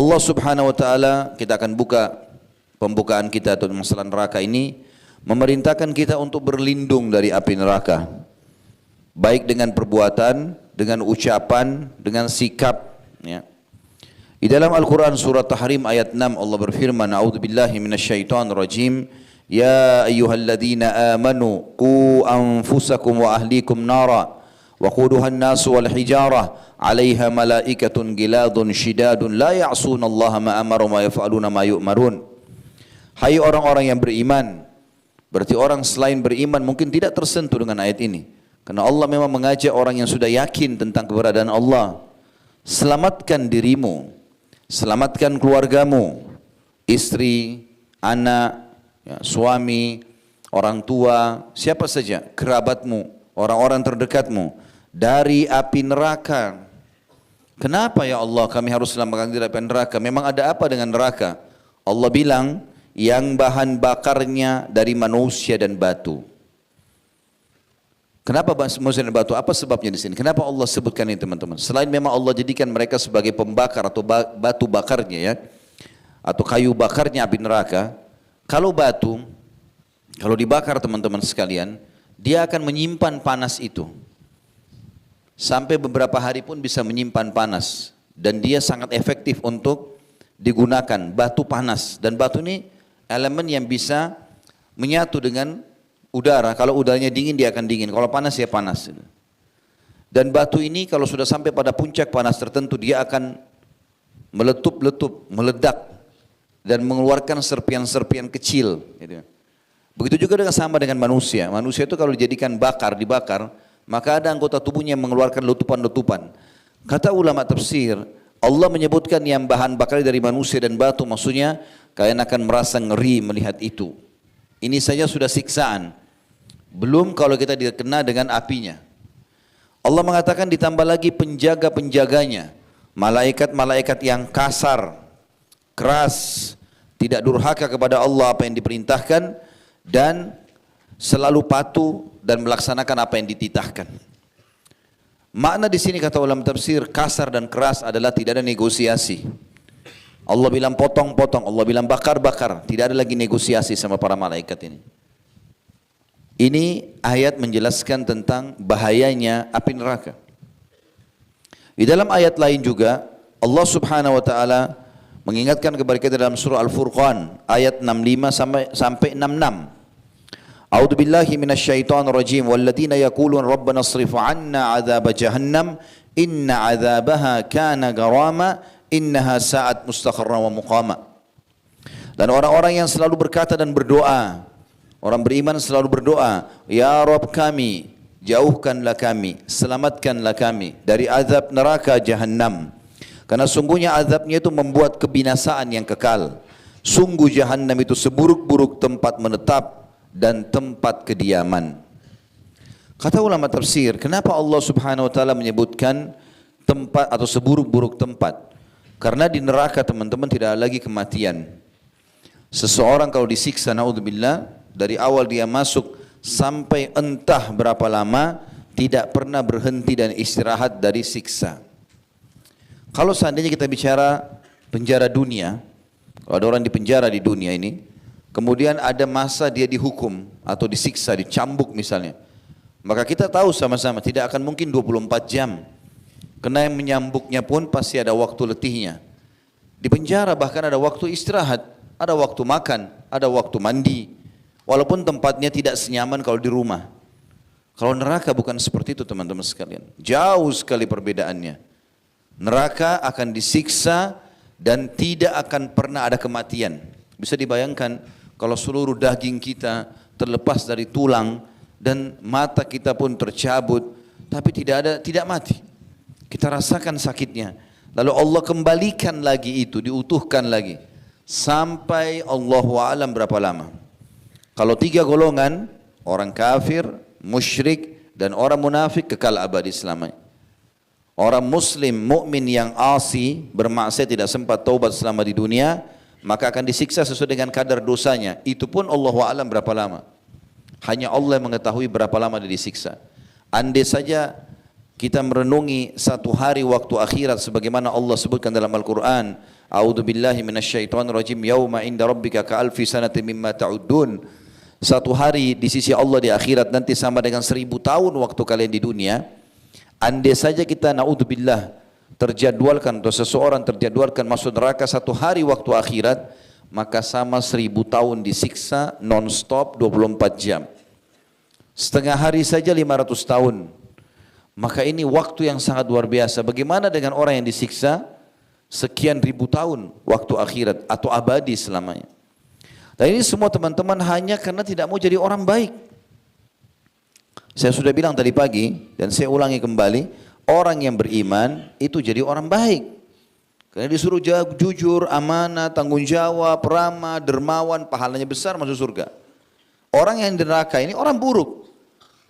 Allah Subhanahu wa taala, kita akan buka pembukaan kita untuk masalah neraka ini, memerintahkan kita untuk berlindung dari api neraka. Baik dengan perbuatan, dengan ucapan, dengan sikap, ya. Di dalam Al-Quran surat Tahrim ayat 6 Allah berfirman, A'udzubillahi minasyaitonir rajim, Ya ayyuhalladzina amanu qu anfusakum wa ahlikum nara wa quduhan nasu wal hijarah 'alaiha malaikatun giladun shidadun la ya'sunallaha ma amara wa yaf'aluna ma yu'marun. Hai orang-orang yang beriman. Berarti orang selain beriman mungkin tidak tersentuh dengan ayat ini. Karena Allah memang mengajak orang yang sudah yakin tentang keberadaan Allah. Selamatkan dirimu, selamatkan keluargamu, istri, anak, ya, suami, orang tua, siapa saja, kerabatmu, orang-orang terdekatmu dari api neraka. Kenapa ya Allah kami harus selamatkan dari api neraka? Memang ada apa dengan neraka? Allah bilang yang bahan bakarnya dari manusia dan batu. Kenapa manusia dan batu? Apa sebabnya di sini? Kenapa Allah sebutkan ini teman-teman? Selain memang Allah jadikan mereka sebagai pembakar atau batu bakarnya ya, atau kayu bakarnya api neraka. Kalau batu, kalau dibakar teman-teman sekalian, dia akan menyimpan panas itu. Sampai beberapa hari pun bisa menyimpan panas. Dan dia sangat efektif untuk digunakan, batu panas. Dan batu ini elemen yang bisa menyatu dengan udara. Kalau udaranya dingin dia akan dingin, kalau panas ya panas. Dan batu ini kalau sudah sampai pada puncak panas tertentu dia akan meletup-letup, meledak dan mengeluarkan serpian-serpian kecil. Begitu juga sama dengan manusia. Manusia itu kalau dijadikan dibakar, maka ada anggota tubuhnya yang mengeluarkan letupan-letupan. Kata ulama tafsir, Allah menyebutkan yang bahan bakar dari manusia dan batu, maksudnya kalian akan merasa ngeri melihat itu. Ini saja sudah siksaan. Belum kalau kita dikena dengan apinya. Allah mengatakan ditambah lagi penjaga-penjaganya. Malaikat-malaikat yang kasar, keras, tidak durhaka kepada Allah apa yang diperintahkan, dan selalu patuh dan melaksanakan apa yang dititahkan. Makna di sini kata ulama tafsir, kasar dan keras adalah tidak ada negosiasi. Allah bilang potong-potong, Allah bilang bakar-bakar, tidak ada lagi negosiasi sama para malaikat ini. Ini ayat menjelaskan tentang bahayanya api neraka. Di dalam ayat lain juga Allah Subhanahu wa taala mengingatkan kepada kita dalam surah Al-Furqan ayat 65 sampai 66. A'udzu billahi minasyaitonir rajim walladzina yaqulun rabbana shrif 'anna 'adzab jahannam inna 'adzabaha kana garama innaha sa'at mustaqarra wa muqama. Dan orang-orang yang selalu berkata dan berdoa, orang beriman selalu berdoa, Ya Rabb kami, jauhkanlah kami, selamatkanlah kami dari azab neraka jahannam. Karena sungguhnya azabnya itu membuat kebinasaan yang kekal. Sungguh jahannam itu seburuk-buruk tempat menetap dan tempat kediaman. Kata ulama tafsir, kenapa Allah Subhanahu wa taala menyebutkan tempat atau seburuk-buruk tempat? Karena di neraka teman-teman tidak ada lagi kematian. Seseorang kalau disiksa, naudzubillah, dari awal dia masuk sampai entah berapa lama tidak pernah berhenti dan istirahat dari siksa. Kalau seandainya kita bicara penjara dunia, kalau ada orang di penjara di dunia ini, kemudian ada masa dia dihukum atau disiksa, dicambuk misalnya, maka kita tahu sama-sama tidak akan mungkin 24 jam. Karena yang menyambuknya pun pasti ada waktu letihnya. Di penjara bahkan ada waktu istirahat, ada waktu makan, ada waktu mandi. Walaupun tempatnya tidak senyaman kalau di rumah. Kalau neraka bukan seperti itu teman-teman sekalian. Jauh sekali perbedaannya. Neraka akan disiksa dan tidak akan pernah ada kematian. Bisa dibayangkan kalau seluruh daging kita terlepas dari tulang dan mata kita pun tercabut, tapi tidak mati. Kita rasakan sakitnya. Lalu Allah kembalikan lagi itu, diutuhkan lagi. Sampai Allahu a'lam berapa lama. Kalau 3 golongan, orang kafir, musyrik, dan orang munafik kekal abadi selamanya. Orang muslim, mukmin yang asi, bermaksiat tidak sempat taubat selama di dunia, maka akan disiksa sesuai dengan kadar dosanya. Itu pun Allahu a'lam berapa lama. Hanya Allah yang mengetahui berapa lama dia disiksa. Andai saja kita merenungi satu hari waktu akhirat sebagaimana Allah sebutkan dalam Al-Quran, A'udzubillahi minasyaitonirrajim, yauma inda rabbika ka'alfi sanatin mimma ta'uddun. Satu hari di sisi Allah di akhirat nanti sama dengan 1000 tahun waktu kalian di dunia. Andai saja kita na'udzubillah terjadwalkan atau seseorang terjadwalkan masuk neraka satu hari waktu akhirat, maka sama 1000 tahun disiksa non-stop 24 jam. Setengah hari saja 500 tahun. Maka ini waktu yang sangat luar biasa. Bagaimana dengan orang yang disiksa sekian ribu tahun waktu akhirat atau abadi selamanya. Dan ini semua teman-teman hanya karena tidak mau jadi orang baik. Saya sudah bilang tadi pagi dan saya ulangi kembali, orang yang beriman itu jadi orang baik. Karena disuruh jujur, amanah, tanggung jawab, ramah, dermawan, pahalanya besar masuk surga. Orang yang di neraka ini orang buruk.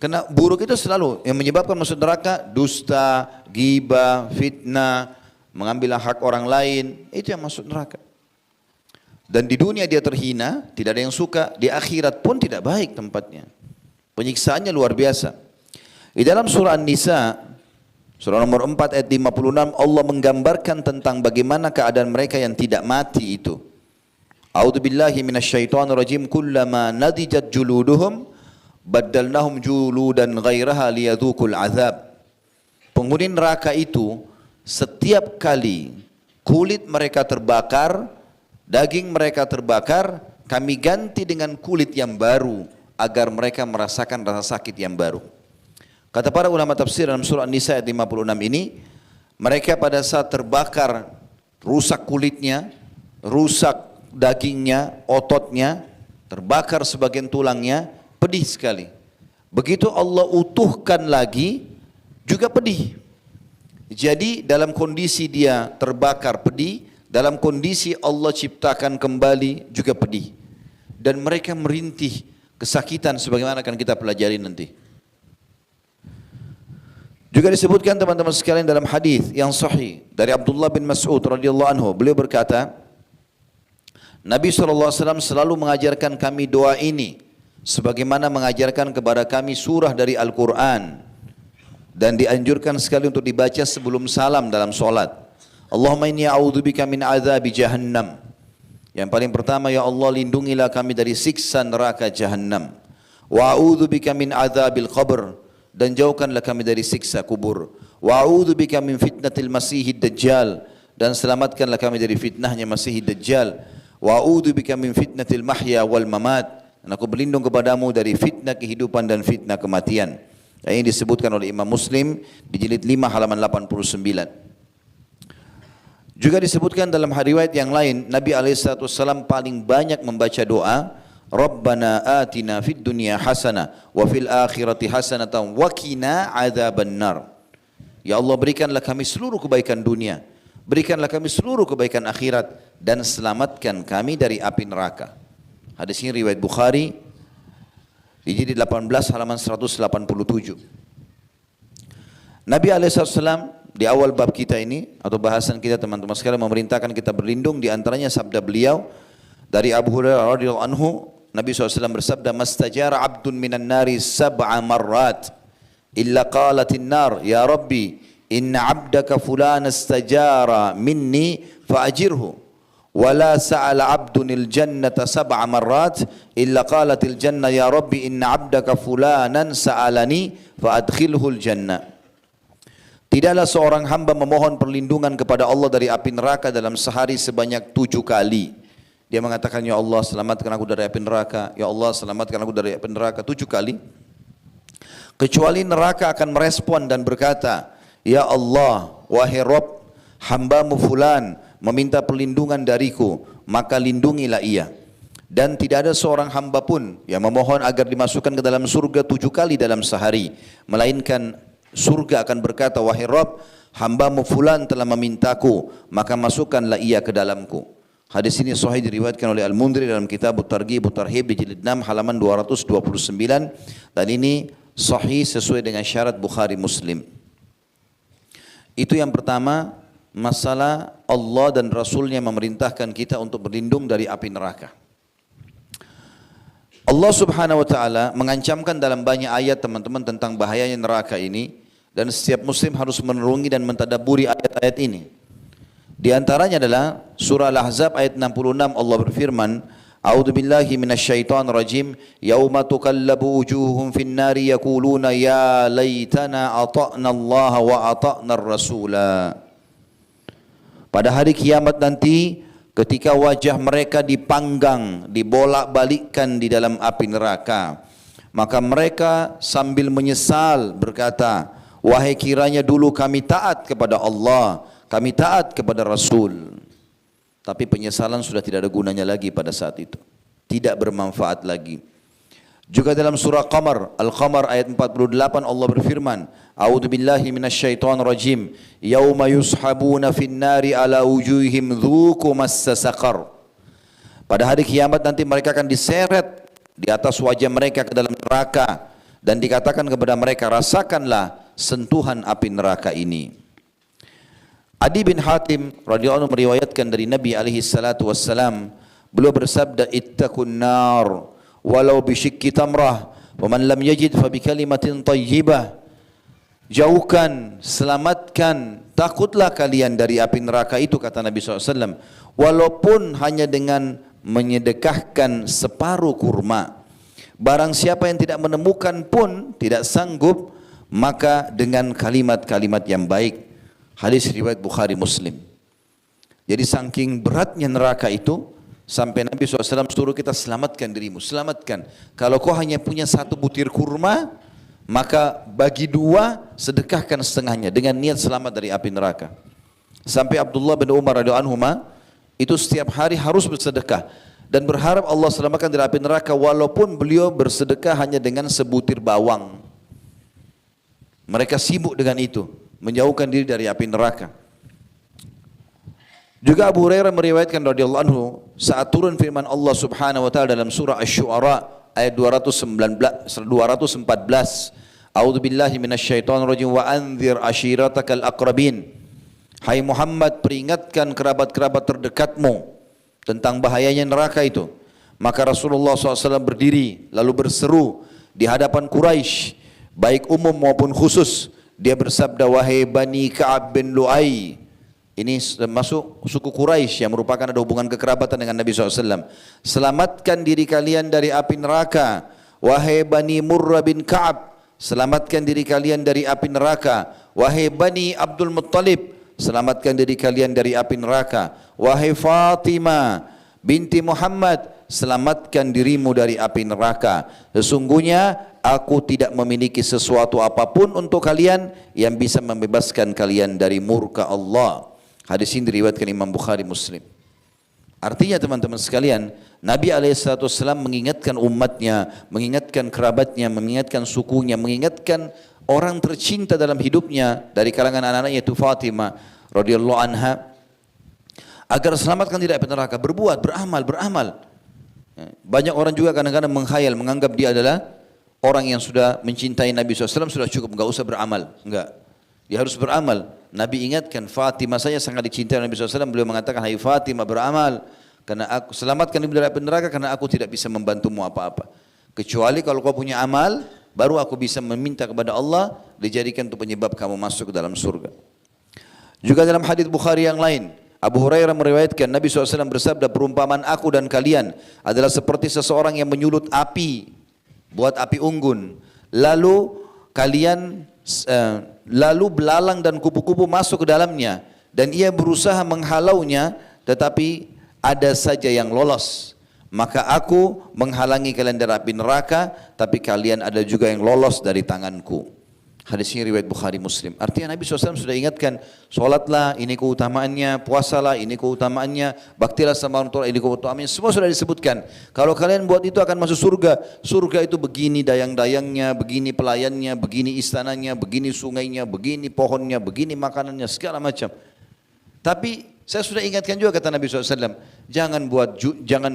Karena buruk itu selalu yang menyebabkan masuk neraka dusta, ghibah, fitnah, mengambil hak orang lain, itu yang masuk neraka. Dan di dunia dia terhina, tidak ada yang suka, di akhirat pun tidak baik tempatnya. Penyiksaannya luar biasa. Di dalam surah An-Nisa, surah nomor 4 ayat 56, Allah menggambarkan tentang bagaimana keadaan mereka yang tidak mati itu. A'udzubillahi minasyaitonirrajim, kullama nadijat juluduhum baddalnahum juludan ghairaha liyadzuqul azab. Penghuni neraka itu setiap kali kulit mereka terbakar, daging mereka terbakar, kami ganti dengan kulit yang baru agar mereka merasakan rasa sakit yang baru. Kata para ulama tafsir dalam surah An-Nisa ayat 56 ini, mereka pada saat terbakar rusak kulitnya, rusak dagingnya, ototnya, terbakar sebagian tulangnya, pedih sekali. Begitu Allah utuhkan lagi, juga pedih. Jadi dalam kondisi dia terbakar pedih, dalam kondisi Allah ciptakan kembali juga pedih. Dan mereka merintih kesakitan sebagaimana akan kita pelajari nanti. Juga disebutkan teman-teman sekalian dalam hadis yang sahih dari Abdullah bin Mas'ud radhiyallahu anhu, beliau berkata, Nabi SAW selalu mengajarkan kami doa ini, sebagaimana mengajarkan kepada kami surah dari Al-Quran, dan dianjurkan sekali untuk dibaca sebelum salam dalam solat. Allahumma inni a'udzubika min azabi jahannam. Yang paling pertama, ya Allah lindungilah kami dari siksa neraka jahannam. Wa a'udzubika min azabil qabr, dan jauhkanlah kami dari siksa kubur. Wa a'udzubika min fitnatil masihid dajjal, dan selamatkanlah kami dari fitnahnya masihid dajjal. Wa a'udzubika min fitnatil mahya wal mamat, dan aku berlindung kepadamu dari fitnah kehidupan dan fitnah kematian. Ini disebutkan oleh Imam Muslim di jilid 5 halaman 89. Juga disebutkan dalam riwayat yang lain, Nabi SAW paling banyak membaca doa, Rabbana atina fid dunya hasanah wa fil akhirati hasanatan wa qina adzabannar. Ya Allah, berikanlah kami seluruh kebaikan dunia, berikanlah kami seluruh kebaikan akhirat, dan selamatkan kami dari api neraka. Hadis ini riwayat Bukhari di jilid 18 halaman 187. Nabi SAW di awal bab kita ini atau bahasan kita teman-teman sekalian memerintahkan kita berlindung, di antaranya sabda beliau dari Abu Hurairah radhiyallahu anhu, Nabi SAW bersabda, mastajara abdun minan nari sab'a marrat illa qalatin nar ya Rabbi inna abdaka fulan istajara minni fa'ajirhu. ولا سأل عبد الجنة 7 مرات إلا قالت الجنة يا ربي إن عبدك فلانا سألني فأدخله الجنة. Tidaklah seorang hamba memohon perlindungan kepada Allah dari api neraka dalam sehari sebanyak 7 kali. Dia mengatakan, ya Allah selamatkan aku dari api neraka, ya Allah selamatkan aku dari api neraka 7 kali. Kecuali neraka akan merespon dan berkata, ya Allah, wahai Rabb, hambamu fulan meminta perlindungan dariku, maka lindungilah ia. Dan tidak ada seorang hamba pun yang memohon agar dimasukkan ke dalam surga 7 kali dalam sehari, melainkan surga akan berkata, wahai Rabb, hambamu fulan telah memintaku, maka masukkanlah ia ke dalamku. Hadis ini sahih diriwayatkan oleh Al-Mundhiri dalam kitab At-Targhib At-Tarhib di jilid 6 halaman 229, dan ini sahih sesuai dengan syarat Bukhari Muslim. Itu yang pertama, masalah Allah dan Rasulnya memerintahkan kita untuk berlindung dari api neraka. Allah Subhanahu wa ta'ala mengancamkan dalam banyak ayat teman-teman tentang bahayanya neraka ini, dan setiap muslim harus merenungi dan mentadabburi ayat-ayat ini. Di antaranya adalah surah Al-Ahzab ayat 66, Allah berfirman, A'udzu billahi minasyaitonir rajim, yauma tuqallabu wujuhum fin nari yaquluna ya laitana ata'na Allah wa ata'na ar-rasula. Pada hari kiamat nanti, ketika wajah mereka dipanggang, dibolak-balikkan di dalam api neraka, maka mereka sambil menyesal berkata, wahai kiranya dulu kami taat kepada Allah, kami taat kepada Rasul. Tapi penyesalan sudah tidak ada gunanya lagi pada saat itu. Tidak bermanfaat lagi. Juga dalam surah Qamar, Al-Qamar ayat 48 Allah berfirman, A'udzu billahi minasyaitonir rajim, yauma yushabuna fin nari ala wujuhihim dzuqu massa saqar. Pada hari kiamat nanti mereka akan diseret di atas wajah mereka ke dalam neraka dan dikatakan kepada mereka, rasakanlah sentuhan api neraka ini. Adi bin Hatim radhiyallahu anhu meriwayatkan dari Nabi alaihi salatu wassalam, beliau bersabda, ittaqun nar walau bisyikki tamrah wa man lam yajid fa bi kalimatin thayyibah. Jauhkan, selamatkan, takutlah kalian dari api neraka itu, kata Nabi SAW, walaupun hanya dengan menyedekahkan separuh kurma. Barang siapa yang tidak menemukan pun tidak sanggup, maka dengan kalimat-kalimat yang baik. Hadis riwayat Bukhari Muslim. Jadi saking beratnya neraka itu, sampai Nabi SAW suruh kita selamatkan dirimu, selamatkan. Kalau kau hanya punya satu butir kurma, maka bagi dua, sedekahkan setengahnya dengan niat selamat dari api neraka. Sampai Abdullah bin Umar radhiyallahu anhu itu setiap hari harus bersedekah dan berharap Allah selamatkan dari api neraka, walaupun beliau bersedekah hanya dengan sebutir bawang. Mereka sibuk dengan itu, menjauhkan diri dari api neraka. Juga Abu Hurairah meriwayatkan radhiyallahu anhu, saat turun firman Allah Subhanahu wa taala dalam surah Asy-Syu'ara ayat 214, A'udzu billahi minasyaitonir rajim wa anzir ashiratakal aqrabin. Hai Muhammad, peringatkan kerabat-kerabat terdekatmu tentang bahayanya neraka itu. Maka Rasulullah SAW berdiri lalu berseru di hadapan Quraisy, baik umum maupun khusus. Dia bersabda, wahai Bani Ka'ab bin Lu'ay. Ini masuk suku Quraisy yang merupakan ada hubungan kekerabatan dengan Nabi SAW. Selamatkan diri kalian dari api neraka. Wahai Bani Murrah bin Ka'ab, selamatkan diri kalian dari api neraka. Wahai Bani Abdul Muttalib, selamatkan diri kalian dari api neraka. Wahai Fatimah binti Muhammad, selamatkan dirimu dari api neraka. Sesungguhnya aku tidak memiliki sesuatu apapun untuk kalian yang bisa membebaskan kalian dari murka Allah. Hadis ini diriwayatkan Imam Bukhari Muslim. Artinya teman-teman sekalian, Nabi SAW mengingatkan umatnya, mengingatkan kerabatnya, mengingatkan sukunya, mengingatkan orang tercinta dalam hidupnya dari kalangan anak-anaknya, yaitu Fatimah radhiyallahu anha, agar selamatkan diri dari neraka, berbuat, beramal. Banyak orang juga kadang-kadang menghayal, menganggap dia adalah orang yang sudah mencintai Nabi SAW, sudah cukup, enggak usah beramal. Enggak, dia harus beramal. Nabi ingatkan, Fatimah saya sangat dicintai Nabi SAW, beliau mengatakan, hai Fatimah, beramal, karena aku selamatkan ibu dari api neraka, karena aku tidak bisa membantumu apa-apa. Kecuali kalau kau punya amal, baru aku bisa meminta kepada Allah, dijadikan untuk penyebab kamu masuk ke dalam surga. Juga dalam hadis Bukhari yang lain, Abu Hurairah meriwayatkan, Nabi SAW bersabda, perumpamaan aku dan kalian adalah seperti seseorang yang menyulut api, buat api unggun. Lalu belalang dan kupu-kupu masuk ke dalamnya dan ia berusaha menghalaunya, tetapi ada saja yang lolos. Maka aku menghalangi kalian dari api neraka, tapi kalian ada juga yang lolos dari tanganku. Hadis ini riwayat Bukhari Muslim. Artinya Nabi SAW sudah ingatkan, sholatlah, ini keutamaannya, puasalah, ini keutamaannya, baktilah sama orang tua, ini keutamaannya, semua sudah disebutkan. Kalau kalian buat itu akan masuk surga. Surga itu begini dayang-dayangnya, begini pelayannya, begini istananya, begini sungainya, begini pohonnya, begini makanannya, segala macam. Tapi saya sudah ingatkan juga, kata Nabi SAW, jangan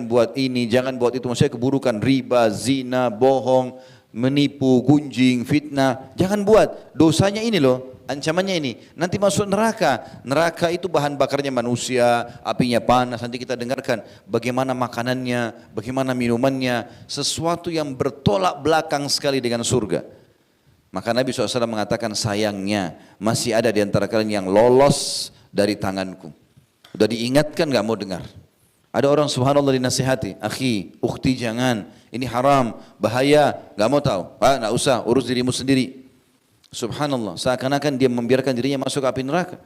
buat ini, jangan buat itu. Maksudnya keburukan, riba, zina, bohong, menipu, gunjing, fitnah, jangan buat. Dosanya ini loh, ancamannya ini, nanti masuk neraka. Neraka itu bahan bakarnya manusia, apinya panas. Nanti kita dengarkan bagaimana makanannya, bagaimana minumannya, sesuatu yang bertolak belakang sekali dengan surga. Maka Nabi SAW mengatakan sayangnya masih ada di antara kalian yang lolos dari tanganku. Udah diingatkan gak mau dengar. Ada orang subhanallah dinasihati, akhi, ukhti jangan, ini haram, bahaya, gak mau tahu. Gak usah, urus dirimu sendiri. Subhanallah, seakan-akan dia membiarkan dirinya masuk api neraka.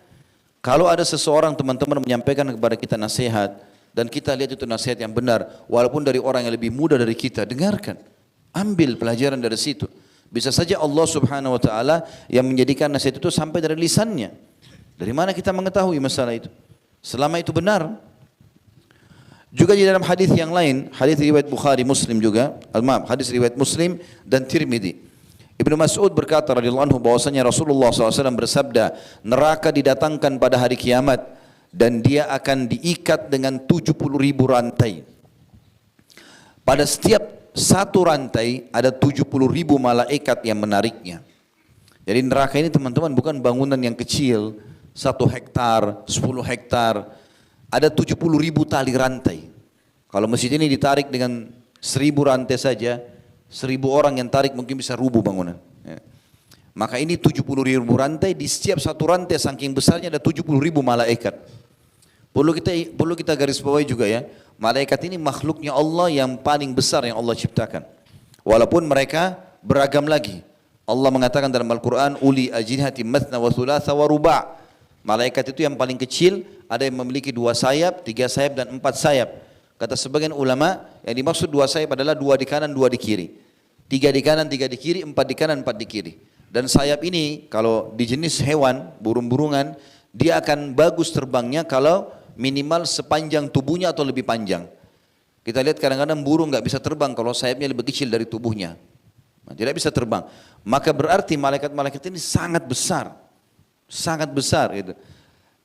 Kalau ada seseorang teman-teman menyampaikan kepada kita nasihat, dan kita lihat itu nasihat yang benar, walaupun dari orang yang lebih muda dari kita, dengarkan. Ambil pelajaran dari situ. Bisa saja Allah subhanahu wa ta'ala yang menjadikan nasihat itu sampai dari lisannya. Dari mana kita mengetahui masalah itu? Selama itu benar. Juga di dalam hadis yang lain, hadis riwayat Bukhari, Muslim juga, hadis riwayat Muslim dan Tirmidzi. Ibnu Mas'ud berkata radhiyallahu anhu bahwasanya Rasulullah SAW bersabda, neraka didatangkan pada hari kiamat dan dia akan diikat dengan 70.000 rantai. Pada setiap satu rantai ada 70.000 malaikat yang menariknya. Jadi neraka ini teman-teman bukan bangunan yang kecil, 1 hektar, 10 hektar. Ada 70.000 tali rantai. Kalau masjid ini ditarik dengan 1.000 rantai saja, 1.000 orang yang tarik mungkin bisa rubuh bangunan. Ya. Maka ini 70.000 rantai, di setiap satu rantai saking besarnya ada 70.000 malaikat. Perlu kita garis bawahi juga ya, malaikat ini makhluknya Allah yang paling besar yang Allah ciptakan. Walaupun mereka beragam lagi. Allah mengatakan dalam Al-Quran, uli ajnihati mathna wa thulatha wa ruba'. Malaikat itu yang paling kecil, ada yang memiliki 2 sayap, 3 sayap dan 4 sayap. Kata sebagian ulama, yang dimaksud 2 sayap adalah 2 di kanan, 2 di kiri. 3 di kanan, 3 di kiri, 4 di kanan, 4 di kiri. Dan sayap ini kalau di jenis hewan, burung-burungan, dia akan bagus terbangnya kalau minimal sepanjang tubuhnya atau lebih panjang. Kita lihat kadang-kadang burung nggak bisa terbang kalau sayapnya lebih kecil dari tubuhnya. Nah, tidak bisa terbang. Maka berarti malaikat-malaikat ini sangat besar. Sangat besar gitu.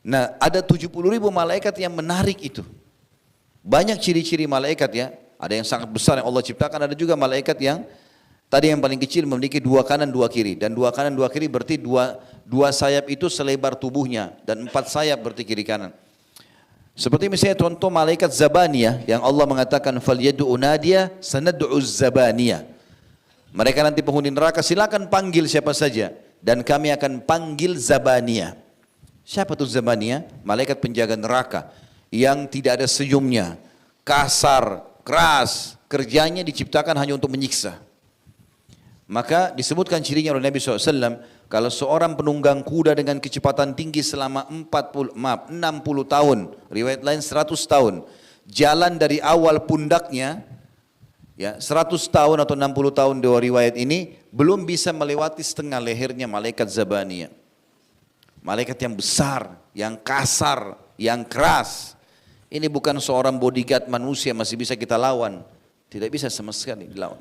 Nah, ada 70.000 malaikat yang menarik itu. Banyak ciri-ciri malaikat ya. Ada yang sangat besar yang Allah ciptakan, ada juga malaikat yang tadi yang paling kecil memiliki 2 kanan 2 kiri, dan 2 kanan 2 kiri berarti dua sayap itu selebar tubuhnya, dan 4 sayap berarti kiri kanan. Seperti misalnya contoh malaikat Zabaniyah yang Allah mengatakan falyad'u nadiya sanad'u Zabaniyah. Mereka nanti penghuni neraka silakan panggil siapa saja dan kami akan panggil Zabaniyah. Siapa tuh Zabaniyah? Malaikat penjaga neraka yang tidak ada senyumnya, kasar, keras, kerjanya diciptakan hanya untuk menyiksa. Maka disebutkan cirinya oleh Nabi SAW, kalau seorang penunggang kuda dengan kecepatan tinggi selama 60 tahun, riwayat lain 100 tahun, jalan dari awal pundaknya, ya 100 tahun atau 60 tahun dua riwayat ini, belum bisa melewati setengah lehernya malaikat Zabaniyah. Malaikat yang besar, yang kasar, yang keras. Ini bukan seorang bodyguard manusia masih bisa kita lawan. Tidak bisa sama sekali dilawan.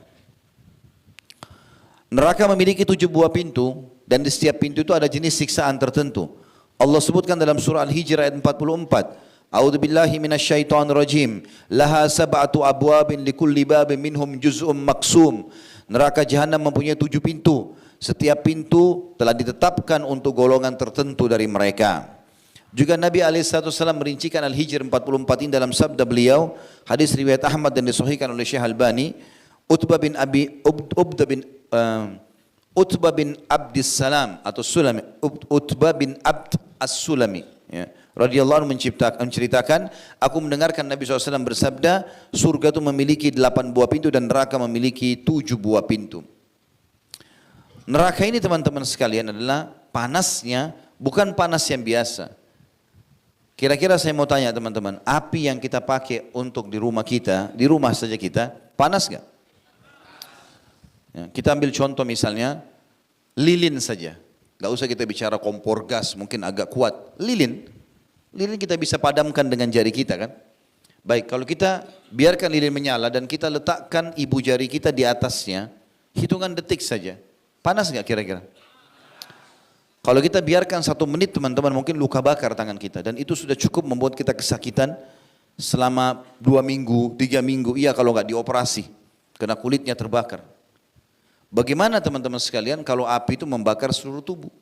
Neraka memiliki 7 buah pintu dan di setiap pintu itu ada jenis siksaan tertentu. Allah sebutkan dalam surah Al-Hijr ayat 44. A'udzubillahi minasyaitonirrajim. Laha sab'atu abwabin likulli babin minhum juz'um maksum. Neraka jahanam mempunyai 7 pintu. Setiap pintu telah ditetapkan untuk golongan tertentu dari mereka. Juga Nabi SAW merincikan Al-Hijr 44 ini dalam sabda beliau, hadis riwayat Ahmad dan disahihkan oleh Syekh Albani, Utbah bin Abdissalam atau Sulami, Utbah bin Abd as-Sulami, ya, radhiyallahu anhu menceritakan, aku mendengarkan Nabi SAW bersabda, surga itu memiliki 8 buah pintu dan neraka memiliki 7 buah pintu. Neraka ini teman-teman sekalian adalah panasnya bukan panas yang biasa. Kira-kira saya mau tanya teman-teman, api yang kita pakai untuk di rumah kita, di rumah saja kita, panas gak? Ya, kita ambil contoh misalnya, lilin saja. Gak usah kita bicara kompor gas, mungkin agak kuat. Lilin kita bisa padamkan dengan jari kita kan? Baik, kalau kita biarkan lilin menyala dan kita letakkan ibu jari kita di atasnya, hitungan detik saja. Panas gak kira-kira? Kalau kita biarkan 1 menit teman-teman mungkin luka bakar tangan kita. Dan itu sudah cukup membuat kita kesakitan selama 2 minggu, 3 minggu. Iya kalau nggak dioperasi, karena kulitnya terbakar. Bagaimana teman-teman sekalian kalau api itu membakar seluruh tubuh?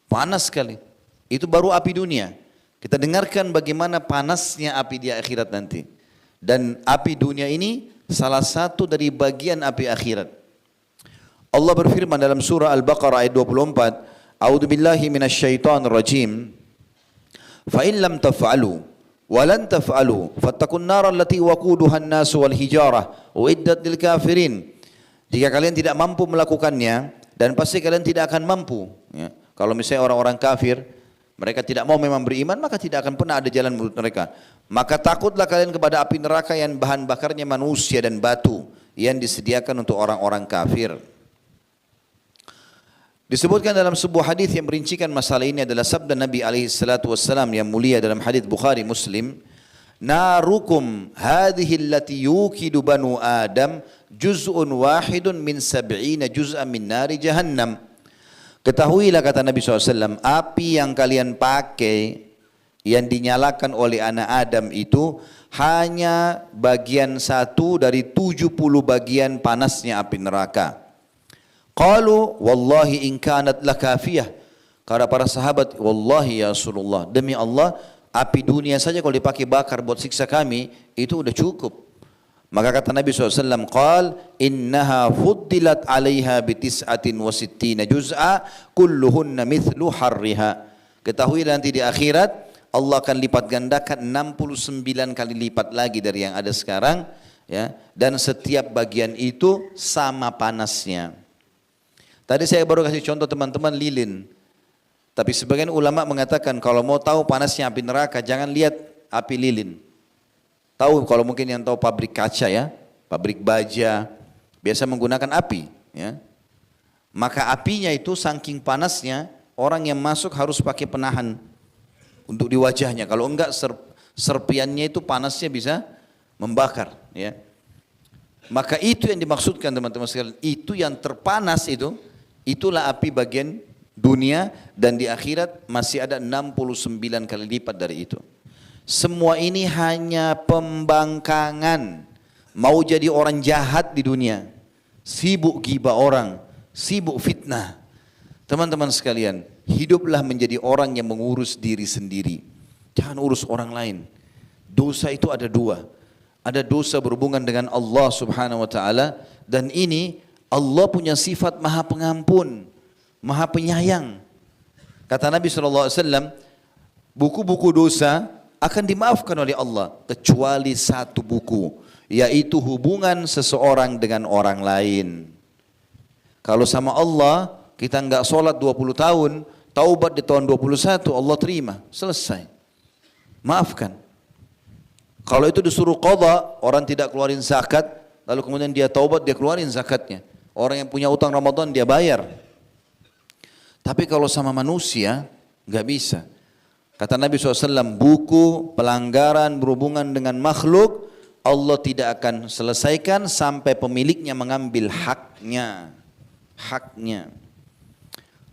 Panas sekali. Itu baru api dunia. Kita dengarkan bagaimana panasnya api di akhirat nanti. Dan api dunia ini salah satu dari bagian api akhirat. Allah berfirman dalam surah Al-Baqarah ayat 24, A'udzu billahi minasyaitonir rajim. Fa in lam taf'alu wa lan taf'alu fattaqun nar allati waquduha an-nas wal hijarah uiddat lil kafirin. Jika kalian tidak mampu melakukannya, dan pasti kalian tidak akan mampu, ya. Kalau misalnya orang-orang kafir, mereka tidak mau memang beriman, maka tidak akan pernah ada jalan menurut mereka. Maka takutlah kalian kepada api neraka yang bahan bakarnya manusia dan batu, yang disediakan untuk orang-orang kafir. Disebutkan dalam sebuah hadis yang merincikan masalah ini adalah sabda Nabi SAW yang mulia dalam hadis Bukhari Muslim, Narukum hadhihi allati yukidu banu Adam juz'un wahidun min sab'ina juz'an min nari jahannam. Ketahuilah kata Nabi SAW, api yang kalian pakai, yang dinyalakan oleh anak Adam itu hanya bagian 1 dari 70 bagian panasnya api neraka. Qalu wallahi in kanat lakafiyah. Kata para sahabat, wallahi ya Rasulullah, demi Allah, api dunia saja kalau dipakai bakar buat siksa kami, itu udah cukup. Maka kata Nabi SAW, Qal innaha fuddilat alaiha bitis'atin wa sittina juz'a kulluhunna mithlu harriha. Ketahuilah nanti di akhirat Allah akan lipat gandakan 69 kali lipat lagi dari yang ada sekarang, ya, dan setiap bagian itu sama panasnya. Tadi saya baru kasih contoh teman-teman lilin. Tapi sebagian ulama mengatakan kalau mau tahu panasnya api neraka, jangan lihat api lilin. Tahu kalau mungkin yang tahu pabrik kaca, ya, pabrik baja, biasa menggunakan api, ya. Maka apinya itu saking panasnya, orang yang masuk harus pakai penahan untuk di wajahnya. Kalau enggak serpiannya itu panasnya bisa membakar, ya. Maka itu yang dimaksudkan teman-teman sekalian, itu yang terpanas itu, itulah api bagian dunia, dan di akhirat masih ada 69 kali lipat dari itu. Semua ini hanya pembangkangan, mau jadi orang jahat di dunia, sibuk gibah orang, sibuk fitnah. Teman-teman sekalian, hiduplah menjadi orang yang mengurus diri sendiri, jangan urus orang lain. Dosa itu ada dua, ada dosa berhubungan dengan Allah Subhanahu wa taala, dan ini Allah punya sifat Maha Pengampun, Maha Penyayang. Kata Nabi SAW, buku-buku dosa akan dimaafkan oleh Allah kecuali satu buku, yaitu hubungan seseorang dengan orang lain. Kalau sama Allah kita enggak sholat 20 tahun, taubat di tahun 21, Allah terima, selesai, maafkan. Kalau itu disuruh qadha, orang tidak keluarin zakat, lalu kemudian dia taubat, dia keluarin zakatnya. Orang yang punya utang Ramadan dia bayar. Tapi kalau sama manusia, nggak bisa. Kata Nabi SAW, buku pelanggaran berhubungan dengan makhluk, Allah tidak akan selesaikan sampai pemiliknya mengambil haknya. Haknya.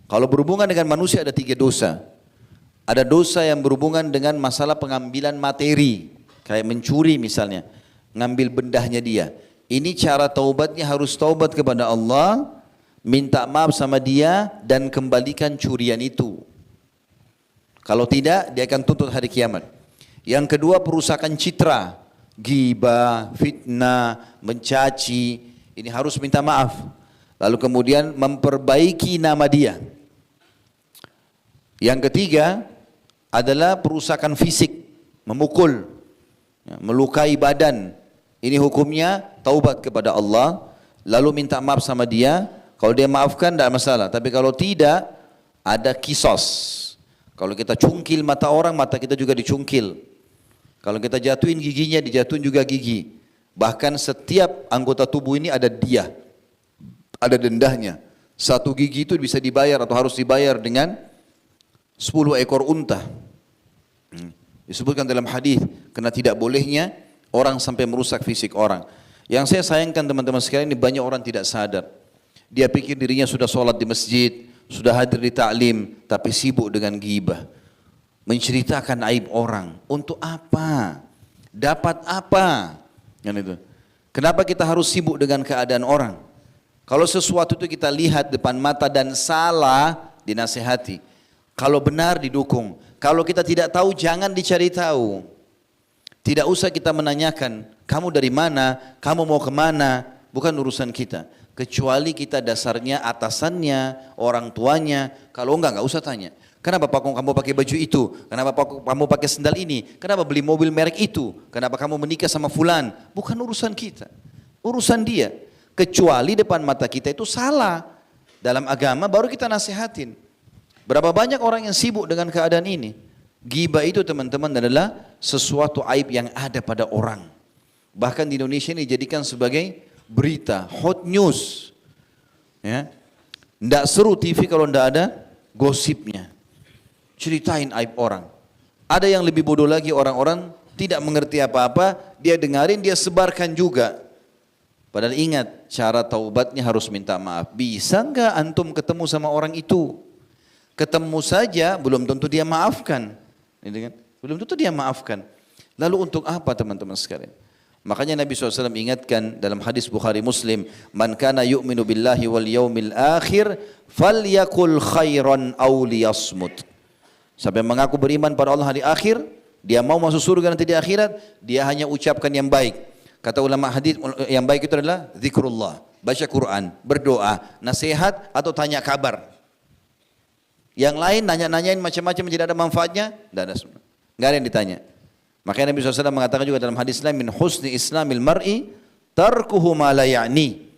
Kalau berhubungan dengan manusia ada 3 dosa. Ada dosa yang berhubungan dengan masalah pengambilan materi, kayak mencuri misalnya, ngambil bendahnya dia. Ini cara taubatnya harus taubat kepada Allah, minta maaf sama dia dan kembalikan curian itu. Kalau tidak, dia akan tuntut hari kiamat. Yang kedua, perusakan citra, ghibah, fitnah, mencaci, ini harus minta maaf. Lalu kemudian memperbaiki nama dia. Yang ketiga adalah perusakan fisik, memukul, melukai badan. Ini hukumnya taubat kepada Allah, lalu minta maaf sama dia. Kalau dia maafkan tidak masalah, tapi kalau tidak, ada kisos. Kalau kita cungkil mata orang, mata kita juga dicungkil. Kalau kita jatuhin giginya, dijatuhin juga gigi. Bahkan setiap anggota tubuh ini ada diah, ada dendahnya. 1 gigi itu bisa dibayar atau harus dibayar dengan 10 ekor unta. Disebutkan dalam hadis, karena tidak bolehnya orang sampai merusak fisik orang. Yang saya sayangkan teman-teman sekalian, ini banyak orang tidak sadar. Dia pikir dirinya sudah sholat di masjid, sudah hadir di ta'lim, tapi sibuk dengan ghibah, menceritakan aib orang. Untuk apa? Dapat apa? Kan itu. Kenapa kita harus sibuk dengan keadaan orang? Kalau sesuatu itu kita lihat depan mata dan salah, dinasihati. Kalau benar didukung. Kalau kita tidak tahu, jangan dicari tahu. Tidak usah kita menanyakan, kamu dari mana, kamu mau kemana, bukan urusan kita. kecuali kita dasarnya atasannya, orang tuanya. Kalau enggak usah tanya. Kenapa kamu pakai baju itu? Kenapa kamu pakai sendal ini? Kenapa beli mobil merek itu? Kenapa kamu menikah sama fulan? Bukan urusan kita, urusan dia. Kecuali depan mata kita itu salah dalam agama, baru kita nasihatin. Berapa banyak orang yang sibuk dengan keadaan ini? Ghibah itu teman-teman adalah sesuatu aib yang ada pada orang. Bahkan di Indonesia ini dijadikan sebagai berita, hot news. Ya, nggak seru TV kalau nggak ada gosipnya. Ceritain aib orang. Ada yang lebih bodoh lagi, orang-orang tidak mengerti apa-apa, dia dengarin, dia sebarkan juga. Padahal ingat, cara taubatnya harus minta maaf. Bisa nggak antum ketemu sama orang itu? Ketemu saja, belum tentu dia maafkan. Belum tentu dia maafkan. Lalu untuk apa teman-teman sekalian? Makanya Nabi SAW ingatkan dalam hadis Bukhari Muslim, man kana yu'minu billahi wal yaumil akhir, falyakul khairan aw liyasmut. Sampai mengaku beriman pada Allah hari akhir, dia mau masuk surga nanti di akhirat, dia hanya ucapkan yang baik. Kata ulama hadis, yang baik itu adalah zikrullah, baca Quran, berdoa, nasihat atau tanya kabar. Yang lain nanya-nanyain macam-macam tidak ada manfaatnya, tidak ada semua. Enggak ada yang ditanya. Makanya Nabi SAW mengatakan juga dalam hadis lain, min husni islamil mar'i tarkuhu ma la ya'ni.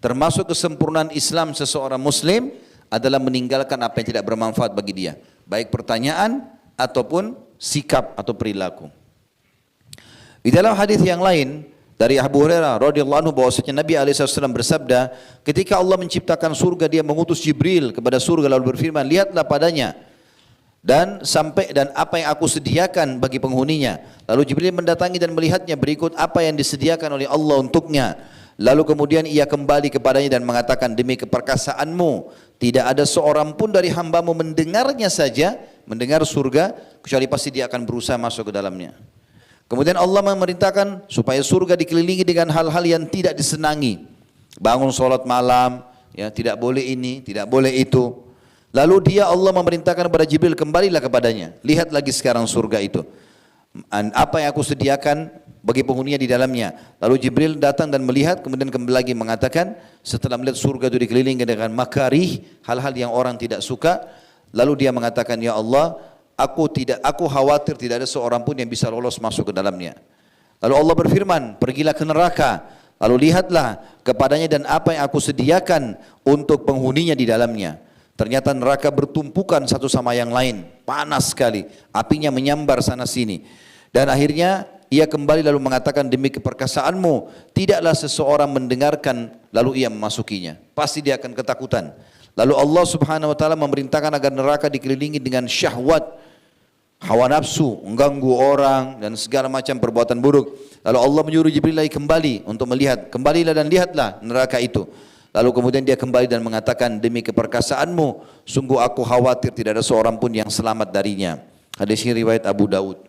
Termasuk kesempurnaan Islam seseorang muslim adalah meninggalkan apa yang tidak bermanfaat bagi dia, baik pertanyaan ataupun sikap atau perilaku. Di dalam hadis yang lain dari Abu Hurairah radhiyallahu anhu bahwasanya Nabi SAW bersabda, ketika Allah menciptakan surga, dia mengutus Jibril kepada surga lalu berfirman, lihatlah padanya dan apa yang aku sediakan bagi penghuninya. Lalu Jibril mendatangi dan melihatnya, berikut apa yang disediakan oleh Allah untuknya. Lalu kemudian ia kembali kepadanya dan mengatakan, demi keperkasaanmu tidak ada seorang pun dari hambamu mendengarnya saja, mendengar surga, kecuali pasti dia akan berusaha masuk ke dalamnya. Kemudian Allah memerintahkan supaya surga dikelilingi dengan hal-hal yang tidak disenangi. Bangun sholat malam, ya tidak boleh ini, tidak boleh itu. Lalu Allah memerintahkan kepada Jibril, kembalilah kepadanya, lihat lagi sekarang surga itu. Apa yang aku sediakan bagi penghuninya di dalamnya. Lalu Jibril datang dan melihat, kemudian kembali lagi mengatakan, setelah melihat surga itu dikelilingi dengan makarih, hal-hal yang orang tidak suka, lalu dia mengatakan, ya Allah, aku khawatir tidak ada seorang pun yang bisa lolos masuk ke dalamnya. Lalu Allah berfirman, pergilah ke neraka, lalu lihatlah kepadanya dan apa yang aku sediakan untuk penghuninya di dalamnya. Ternyata neraka bertumpukan satu sama yang lain, panas sekali, apinya menyambar sana sini. Dan akhirnya ia kembali lalu mengatakan, demi keperkasaanmu tidaklah seseorang mendengarkan lalu ia memasukinya, pasti dia akan ketakutan. Lalu Allah Subhanahu wa taala memerintahkan agar neraka dikelilingi dengan syahwat, hawa nafsu, mengganggu orang dan segala macam perbuatan buruk. Lalu Allah menyuruh Jibril lagi kembali untuk melihat, kembalilah dan lihatlah neraka itu. Lalu kemudian dia kembali dan mengatakan, demi keperkasaanmu sungguh aku khawatir tidak ada seorang pun yang selamat darinya. Hadis ini riwayat Abu Daud.